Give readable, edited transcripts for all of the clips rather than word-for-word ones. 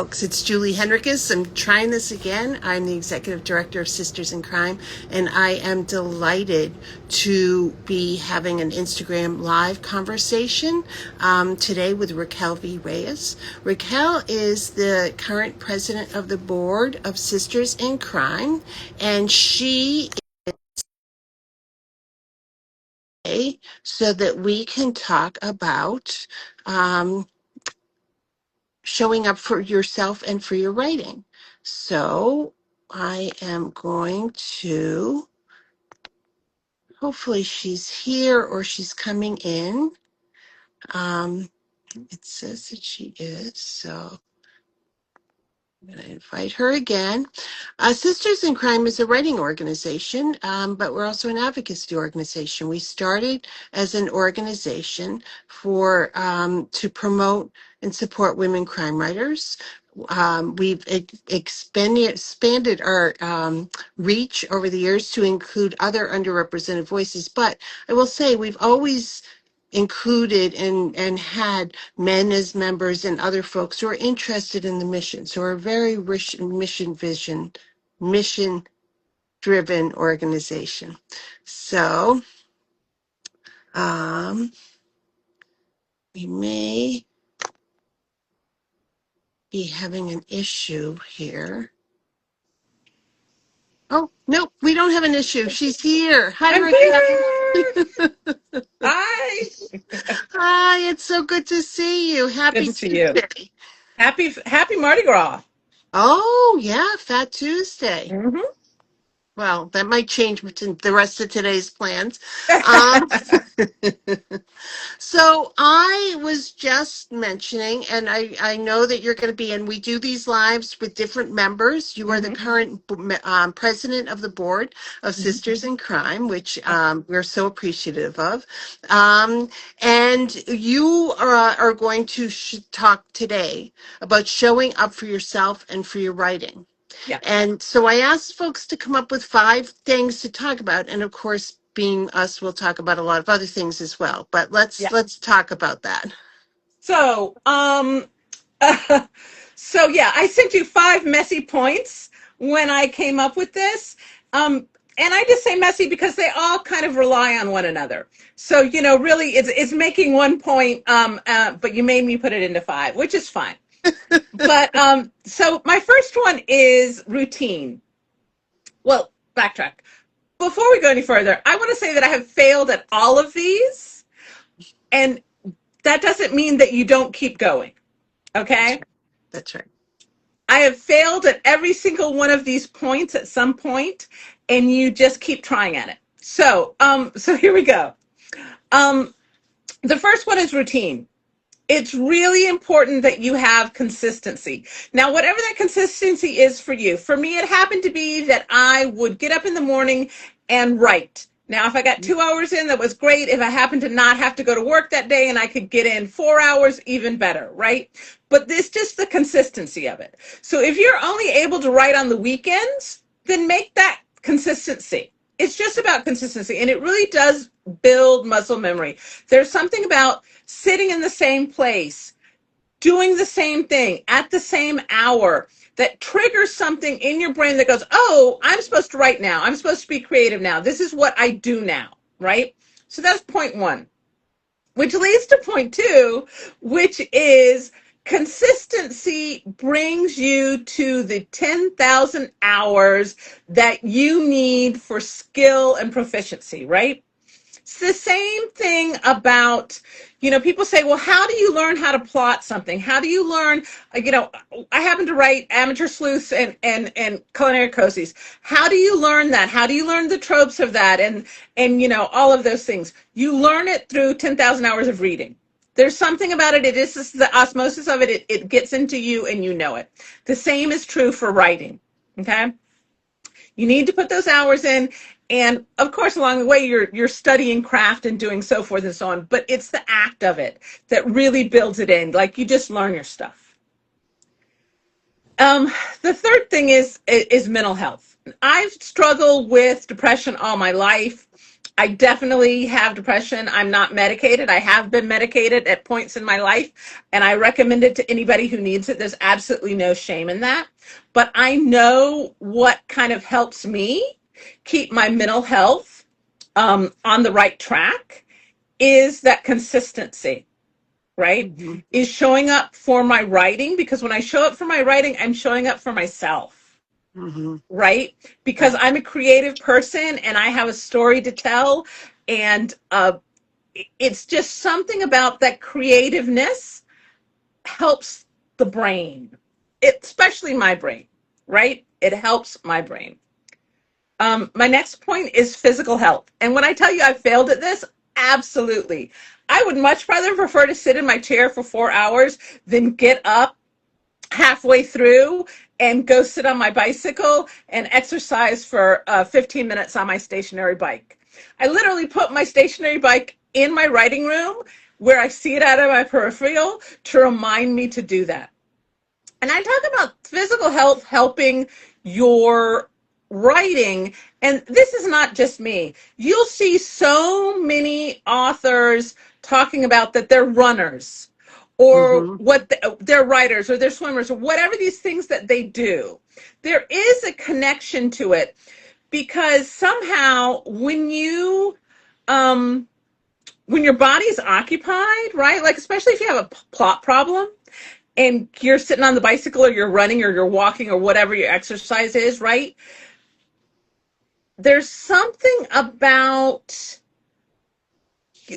Folks, it's Julie Henricus. I'm trying this again. I'm the Executive Director of Sisters in Crime, and I am delighted to be having an Instagram Live conversation today with Raquel V. Reyes. Raquel is the current president of the board of Sisters in Crime, and she is so that we can talk about showing up for yourself and for your writing. So I am going to, hopefully she's here or she's coming in. It says that she is, so I'm going to invite her again. Sisters in Crime is a writing organization, but we're also an advocacy organization. We started as an organization for to promote and support women crime writers. We've expanded our reach over the years to include other underrepresented voices, but I will say we've always included and had men as members and other folks who are interested in the mission. So we're a very mission driven organization. So we may be having an issue here. Oh, no, we don't have an issue. She's here. Hi, Raquel. Hi. Hi, it's so good to see you. Happy Good to see you. Tuesday. Happy Mardi Gras. Oh, yeah, Fat Tuesday. Mm-hmm. Well, that might change the rest of today's plans. Um, So I was just mentioning, and I know that you're going to be, and we do these lives with different members. You are the current president of the board of Sisters in Crime, which we're so appreciative of. And you are going to talk today about showing up for yourself and for your writing. Yeah. And so I asked folks to come up with 5 things to talk about. And of course, being us, we'll talk about a lot of other things as well. But let's talk about that. So, I sent you 5 messy points when I came up with this. And I just say messy because they all kind of rely on one another. So, really it's making one point, but you made me put it into 5, which is fine. But so my first one is routine. Well, backtrack. Before we go any further, I want to say that I have failed at all of these, and that doesn't mean that you don't keep going. Okay? That's right. I have failed at every single one of these points at some point, and you just keep trying at it. So here we go. The first one is routine. It's really important that you have consistency. Now, whatever that consistency is for you, for me, it happened to be that I would get up in the morning and write. Now, if I got 2 hours in, that was great. If I happened to not have to go to work that day and I could get in 4 hours, even better, right? But this just the consistency of it. So if you're only able to write on the weekends, then make that consistency. It's just about consistency, and it really does build muscle memory. There's something about sitting in the same place, doing the same thing at the same hour that triggers something in your brain that goes, oh, I'm supposed to write now. I'm supposed to be creative now. This is what I do now, right? So that's point 1, which leads to point 2, which is consistency brings you to the 10,000 hours that you need for skill and proficiency, right? It's the same thing about, people say, well, how do you learn how to plot something? How do you learn, I happen to write amateur sleuths and culinary cozies. How do you learn that? How do you learn the tropes of that? And all of those things. You learn it through 10,000 hours of reading. There's something about it. It is the osmosis of it. It gets into you and you know it. The same is true for writing. Okay. You need to put those hours in. And of course, along the way, you're studying craft and doing so forth and so on. But it's the act of it that really builds it in. Like you just learn your stuff. The third thing is mental health. I've struggled with depression all my life. I definitely have depression. I'm not medicated. I have been medicated at points in my life, and I recommend it to anybody who needs it. There's absolutely no shame in that. But I know what kind of helps me keep my mental health on the right track is that consistency, right? Mm-hmm. Is showing up for my writing, because when I show up for my writing, I'm showing up for myself, Mm-hmm. right? Because Right. I'm a creative person and I have a story to tell. And it's just something about that creativeness helps the brain, especially my brain, right? It helps my brain. My next point is physical health. And when I tell you I've failed at this, absolutely. I would much rather prefer to sit in my chair for 4 hours than get up halfway through and go sit on my bicycle and exercise for 15 minutes on my stationary bike. I literally put my stationary bike in my writing room where I see it out of my peripheral to remind me to do that. And I talk about physical health helping your writing, and this is not just me. You'll see so many authors talking about that they're runners or Mm-hmm. they're writers or they're swimmers or whatever these things that they do. There is a connection to it because somehow when your body's occupied, right? Like especially if you have a plot problem, and you're sitting on the bicycle or you're running or you're walking or whatever your exercise is, right? There's something about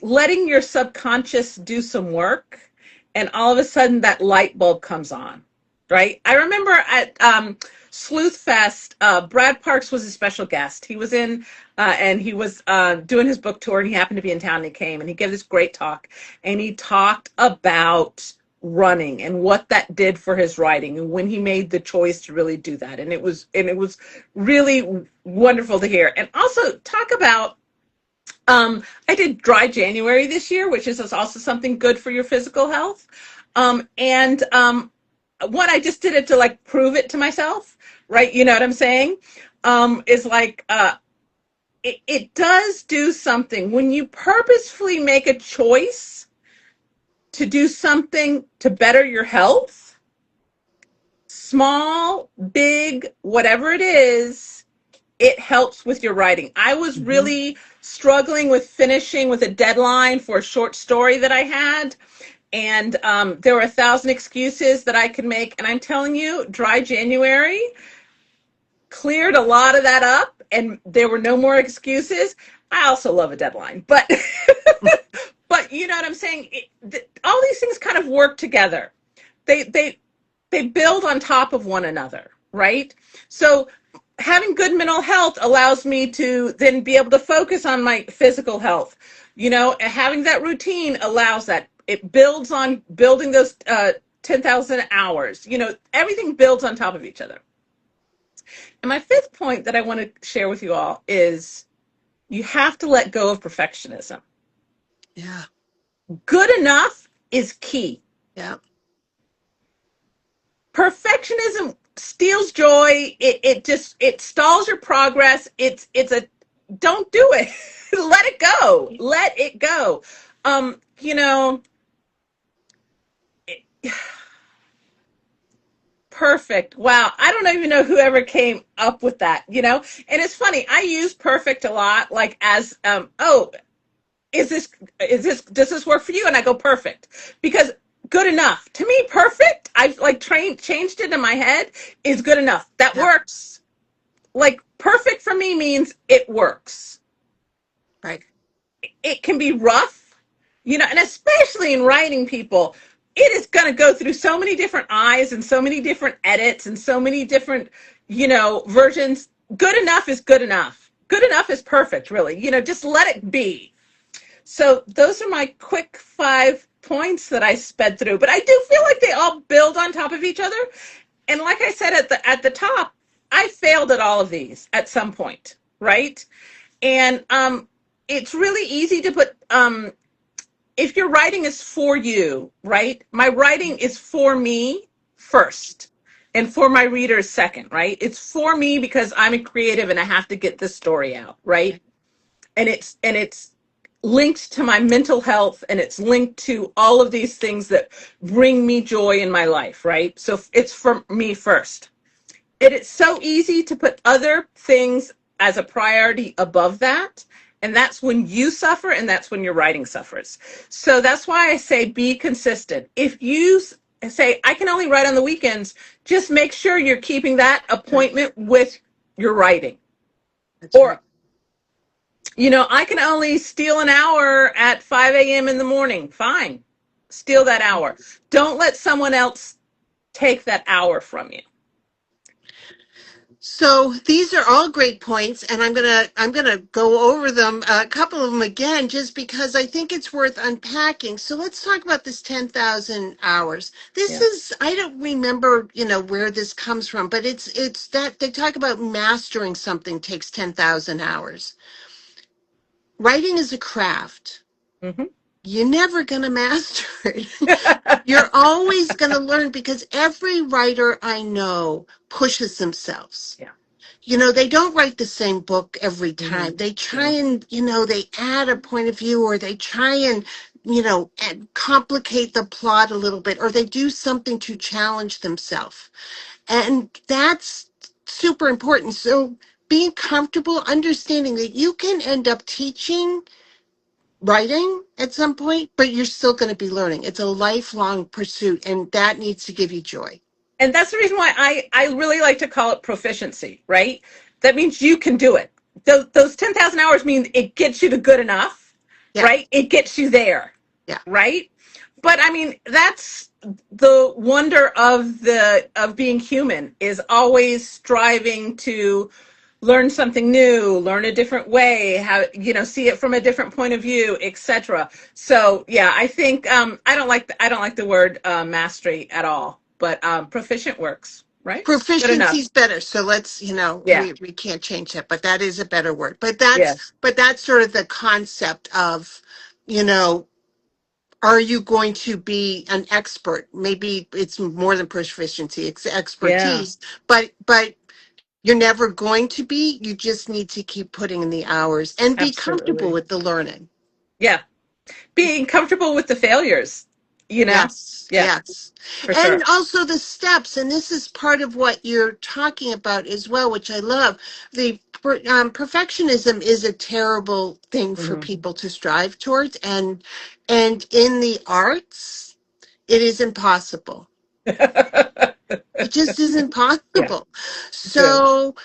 letting your subconscious do some work and all of a sudden that light bulb comes on, right? I remember at Sleuth Fest, Brad Parks was a special guest. He was in and he was doing his book tour and he happened to be in town and he came and he gave this great talk and he talked about running and what that did for his writing and when he made the choice to really do that, and it was really wonderful to hear. And also talk about I did dry January this year, which is also something good for your physical health. And One, I just did it to like prove it to myself, right? You know what I'm saying? Is like it does do something when you purposefully make a choice to do something to better your health, small, big, whatever it is, it helps with your writing. I was Mm-hmm. really struggling with finishing with a deadline for a short story that I had. And there were 1,000 excuses that I could make. And I'm telling you, dry January cleared a lot of that up and there were no more excuses. I also love a deadline, but but you know what I'm saying? All these things kind of work together. They they they build on top of one another, right? So having good mental health allows me to then be able to focus on my physical health. You know, and having that routine allows that. It builds on building those 10,000 hours. You know, everything builds on top of each other. And my fifth point that I want to share with you all is you have to let go of perfectionism. Yeah. Good enough is key. Yeah. Perfectionism steals joy. It stalls your progress. It's a don't do it. Let it go. Let it go. You know, perfect. Wow. I don't even know whoever came up with that, you know? And it's funny. I use perfect a lot like as oh, does this work for you? And I go perfect. Because good enough. To me, perfect, I've like changed it in my head, is good enough. That Yeah. works. Like perfect for me means it works. Right. It can be rough, you know, and especially in writing, people, it is going to go through so many different eyes and so many different edits and so many different, you know, versions. Good enough is good enough. Good enough is perfect, really. You know, just let it be. So those are my quick 5 points that I sped through, but I do feel like they all build on top of each other. And like I said at the top, I failed at all of these at some point, right? And it's really easy to put if your writing is for you, right? My writing is for me first and for my readers second, right? It's for me because I'm a creative and I have to get this story out, right? Right. and it's linked to my mental health, and it's linked to all of these things that bring me joy in my life, right? So it's for me first. It is so easy to put other things as a priority above that. And that's when you suffer, and that's when your writing suffers. So that's why I say be consistent. If you say, I can only write on the weekends, just make sure you're keeping that appointment with your writing. That's right. Or, I can only steal an hour at 5 a.m. in the morning. Fine. Steal that hour. Don't let someone else take that hour from you. So these are all great points, and I'm gonna go over them, a couple of them again, just because I think it's worth unpacking. So let's talk about this 10,000 hours. This Yeah. is, I don't remember, where this comes from, but it's that they talk about mastering something takes 10,000 hours. Writing is a craft. Hmm. You're never gonna master it. You're always gonna learn, because every writer I know pushes themselves. Yeah. They don't write the same book every Hmm. time. They try Yeah. and, they add a point of view, or they try and, complicate the plot a little bit, or they do something to challenge themselves. And that's super important. So being comfortable, understanding that you can end up teaching writing at some point, but you're still going to be learning. It's a lifelong pursuit, and that needs to give you joy. And that's the reason why I really like to call it proficiency, right? That means you can do it. Those 10,000 hours mean it gets you to good enough, Yeah, right? It gets you there, yeah. right? But I mean, that's the wonder of being human, is always striving to learn something new, learn a different way, how, see it from a different point of view, etc. So yeah, I think I don't like the word mastery at all, but proficient works, right? Good Proficiency enough. is better. So let's, Yeah. we can't change that, but that is a better word. Yes. But that's sort of the concept of, you know, are you going to be an expert? Maybe it's more than proficiency, it's Yeah. expertise, but you're never going to be. You just need to keep putting in the hours and be comfortable Absolutely. with the learning. Yeah. Being comfortable with the failures, you know? Yes, Yeah, yes. for And sure. also the steps, and this is part of what you're talking about as well, which I love. Perfectionism is a terrible thing for Hmm. people to strive towards, and in the arts, it is impossible. It just isn't Yeah, possible. true. So,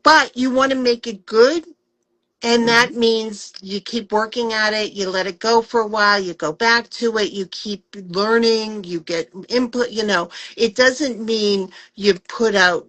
but you want to make it good. And that Hmm. means you keep working at it, you let it go for a while, you go back to it, you keep learning, you get input, it doesn't mean you put out,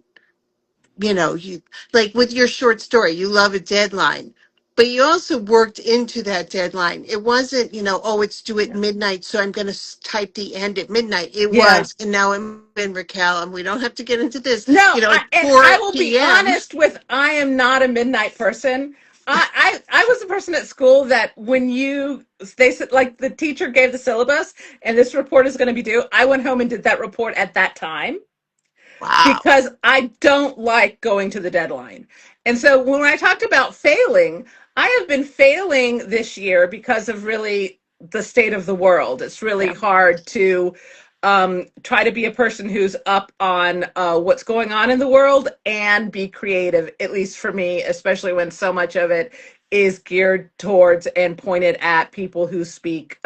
you like with your short story, you love a deadline. But you also worked into that deadline. It wasn't, oh, it's due at Yeah. midnight, so I'm going to type the end at midnight. It Yeah. was, and now I'm in Raquel, and we don't have to get into this, No, at and I 4 will be p.m. honest with, I am not a midnight person. I was the person at school that when they said, like, the teacher gave the syllabus and this report is going to be due, I went home and did that report at that time, Wow. because I don't like going to the deadline. And so when I talked about failing, I have been failing this year because of really the state of the world. It's really Yeah. hard to try to be a person who's up on what's going on in the world and be creative, at least for me, especially when so much of it is geared towards and pointed at people who speak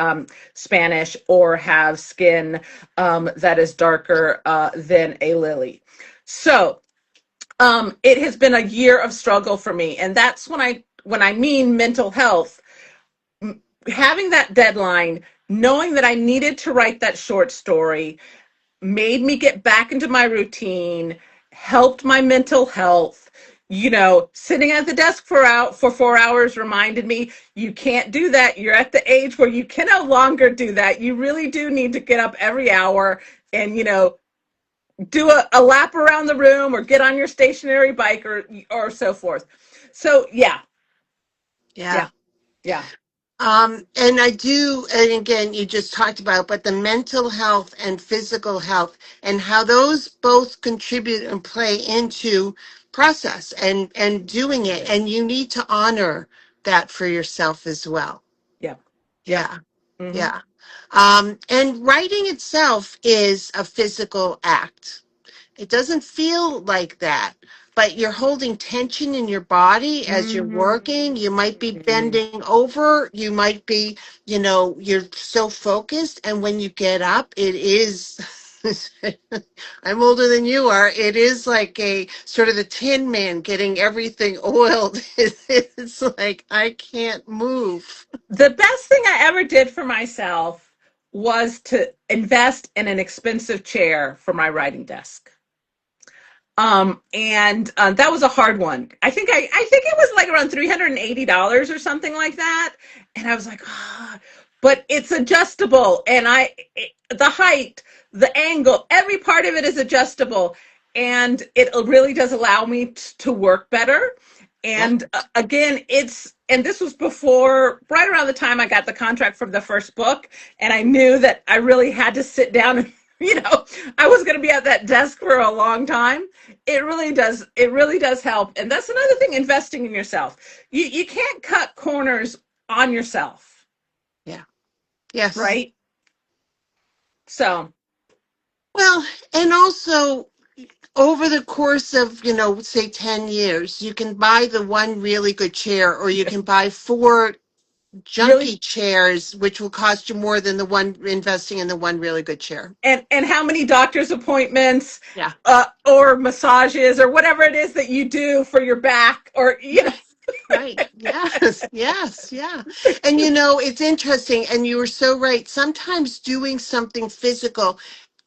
Spanish or have skin that is darker than a lily. So it has been a year of struggle for me, and that's when I mean mental health. Having that deadline, knowing that I needed to write that short story, made me get back into my routine, helped my mental health. Sitting at the desk for 4 hours reminded me you can't do that. You're at the age where you can no longer do that. You really do need to get up every hour and do a lap around the room, or get on your stationary bike, or so forth. So yeah, Yeah. yeah, yeah, And I do, and again, you just talked about, but the mental health and physical health and how those both contribute and play into process and doing it. yes, And you need to honor that for yourself as well. Yep. Yep. Yeah. Hmm. Yeah. And writing itself is a physical act. It doesn't feel like that, but you're holding tension in your body as you're working. You might be Hmm. bending over. You might be, you're so focused. And when you get up, it is, I'm older than you are. It is like a sort of the Tin Man getting everything oiled. It's like, I can't move. The best thing I ever did for myself was to invest in an expensive chair for my writing desk. And that was a hard one. I think it was like around $380 or something like that. And I was like, ah, but it's adjustable, and the height, the angle, every part of it is adjustable, and it really does allow me to work better. Yeah. And again, and this was before, right around the time I got the contract from the first book, and I knew that I really had to sit down and, I was going to be at that desk for a long time. It really does help. And that's another thing, investing in yourself. You can't cut corners on yourself, Yeah. Yes. right? So, Well, and also over the course of, say 10 years, you can buy the one really good chair, or you can buy four really, junky chairs, which will cost you more than the one investing in the one really good chair. and how many doctor's appointments, Yeah. or massages, or whatever it is that you do for your back, or Right. Yes. Yes. Yeah. And it's interesting. And you were so right. Sometimes doing something physical.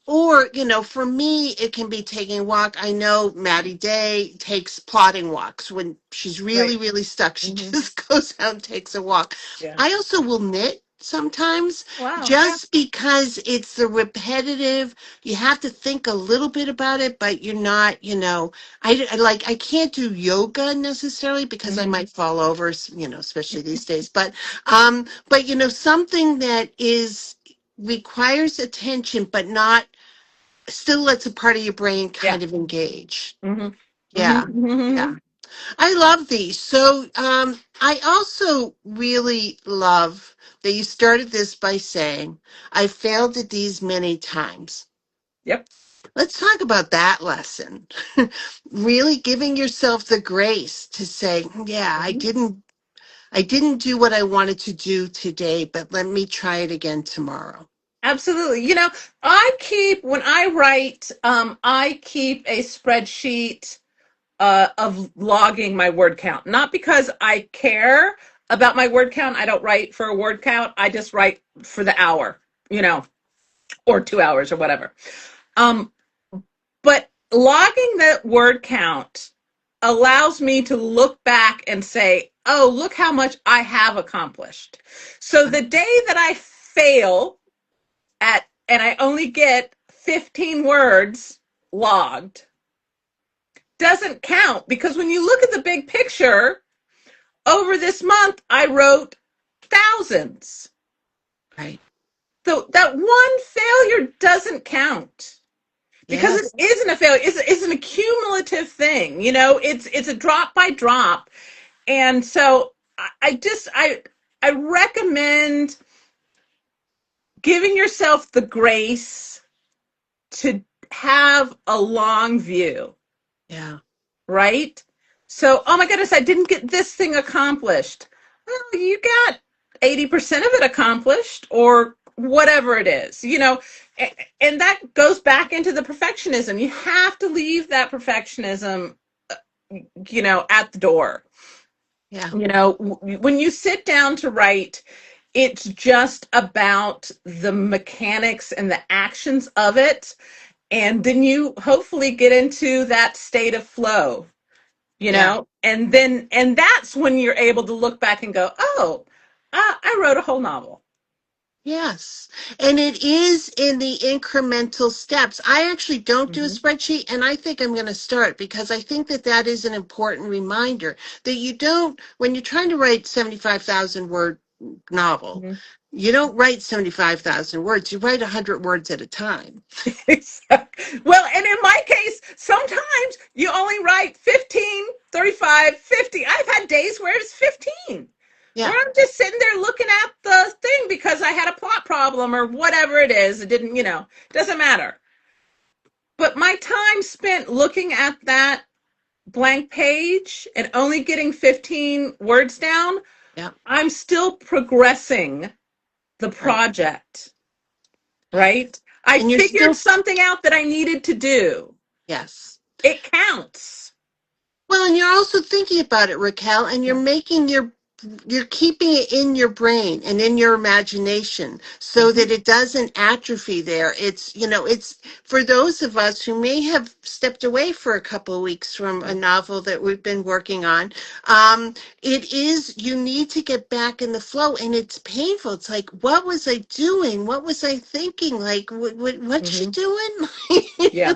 Or, for me, it can be taking a walk. I know Maddie Day takes plodding walks. When she's really, right. really stuck, she Hmm. just goes out and takes a walk. Yeah. I also will knit sometimes, Wow. Yeah. just because it's the repetitive. You have to think a little bit about it, but you're not, I can't do yoga necessarily because I Hmm. might fall over, especially these days. But something that requires attention, but not still lets a part of your brain Yeah. kind of engage. Hmm. Hmm. Yeah. Hmm. Yeah. I love these. So I also really love that you started this by saying, I failed at these many times. Yep. Let's talk about that lesson. Really giving yourself the grace to say, yeah, Mhm. I didn't do what I wanted to do today, but let me try it again tomorrow. Absolutely. When I write, I keep a spreadsheet of logging my word count. Not because I care about my word count. I don't write for a word count. I just write for the hour, or 2 hours or whatever. Um, but logging the word count allows me to look back and say, oh, look how much I have accomplished. So the day that I fail and I only get 15 words logged doesn't count, because when you look at the big picture, over this month I wrote thousands. Right. So that one failure doesn't count, because it Yes. isn't a failure. It's an accumulative thing. It's a drop by drop. And so I recommend giving yourself the grace to have a long view, Yeah. right? So, oh my goodness, I didn't get this thing accomplished. Well, you got 80% of it accomplished, or whatever it is, and that goes back into the perfectionism. You have to leave that perfectionism, at the door. Yeah. When you sit down to write, it's just about the mechanics and the actions of it. And then you hopefully get into that state of flow, Yeah. and that's when you're able to look back and go, oh, I wrote a whole novel. Yes. And it is in the incremental steps. I actually don't do a Hmm. spreadsheet, and I think I'm going to start, because I think that that is an important reminder that you don't, when you're trying to write 75,000 word novel, Hmm. you don't write 75,000 words. You write 100 words at a time. Well, and in my case, sometimes you only write 15, 35, 50. I've had days where it's 15. where Yeah. I'm just sitting there looking at the thing because I had a plot problem or whatever it is. It didn't, doesn't matter. But my time spent looking at that blank page and only getting 15 words down, Yeah. I'm still progressing the Right. project, right? I And you're figured still, something out that I needed to do. yes. It counts. Well, and you're also thinking about it, Raquel, and Yeah. you're keeping it in your brain and in your imagination so Mm-hmm. that it doesn't atrophy there. It's for those of us who may have stepped away for a couple of weeks from a Yeah. novel that we've been working on. You need to get back in the flow, and it's painful. It's like, what was I doing? What was I thinking? Like, what's she Mm-hmm. doing? Yeah.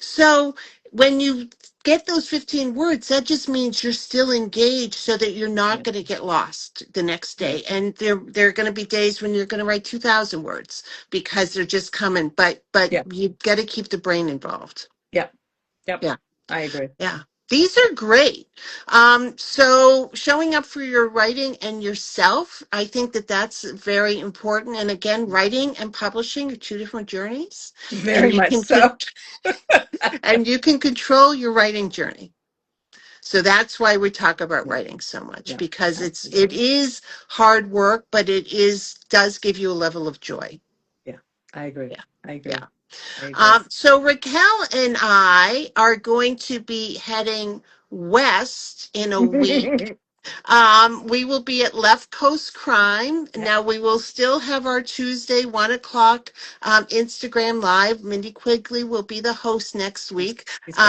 So when you get those 15 words, that just means you're still engaged so that you're not Yeah. going to get lost the next day. Right. And there are going to be days when you're going to write 2,000 words because they're just coming. But Yeah. you got to keep the brain involved. Yep. Yep. Yeah. I agree. Yeah. These are great. So showing up for your writing and yourself, I think that that's very important. And again, writing and publishing are two different journeys, and Very much so. you can control your writing journey. So that's why we talk about Yeah. writing so much, Yeah. because it Absolutely. is hard work, but does give you a level of joy. Yeah. I agree. Yeah. I Yeah. agree. I agree. So Raquel and I are going to be heading west in a week. We will be at Left Coast Crime. Yeah. Now we will still have our Tuesday 1 o'clock Instagram live. Mindy Quigley will be the host next week. He's great.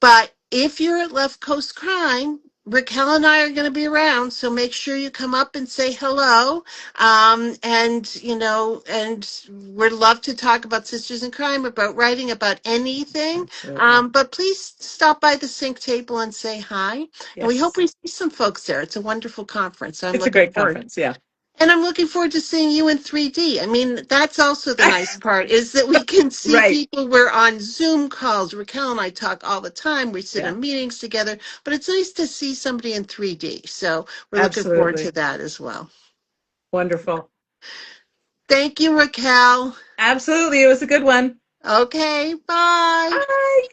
But if you're at Left Coast Crime, Raquel and I are going to be around, so make sure you come up and say hello. And we'd love to talk about Sisters in Crime, about writing, about anything. Absolutely. But please stop by the SinC table and say hi. And we hope Yes. we see some folks there. It's a wonderful conference. So I'm It's a looking great forward. conference. Yeah. And I'm looking forward to seeing you in 3D. I mean, that's also the nice part, is that we can see Right. people. We're on Zoom calls. Raquel and I talk all the time. We sit Yeah. in meetings together, but it's nice to see somebody in 3D. So we're looking forward to Absolutely. that as well. Wonderful. Thank you, Raquel. Absolutely. It was a good one. Okay, bye. Bye.